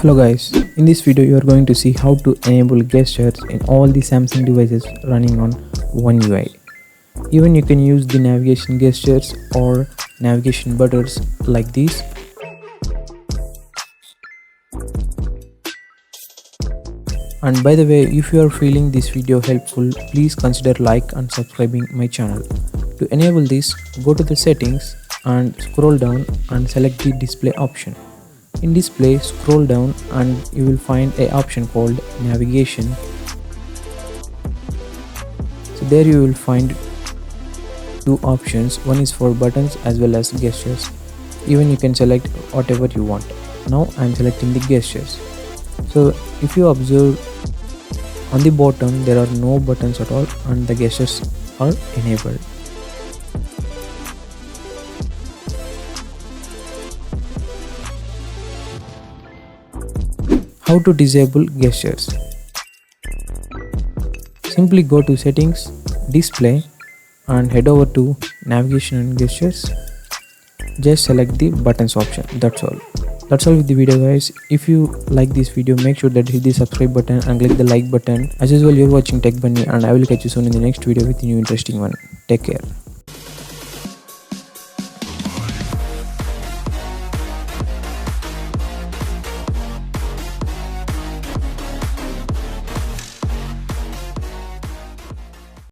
Hello guys, in this video you are going to see how to enable gestures in all the Samsung devices running on One UI. Even you can use the navigation gestures or navigation buttons like these. And by the way, if you are feeling this video helpful, please consider like and subscribing my channel. To enable this, go to the settings and scroll down and select the display option. In display, scroll down and you will find a option called navigation. So there you will find two options. One is for buttons as well as gestures. Even you can select whatever you want. Now I am selecting the gestures. So if you observe, on the bottom there are no buttons at all and the gestures are enabled. How to disable gestures? Simply go to settings, display and head over to navigation and gestures. Just select the buttons option. That's all with the video guys. If you like this video, make sure that hit the subscribe button and click the like button. As usual, you're watching Tech Bunny and I will catch you soon in the next video with a new interesting one. Take care.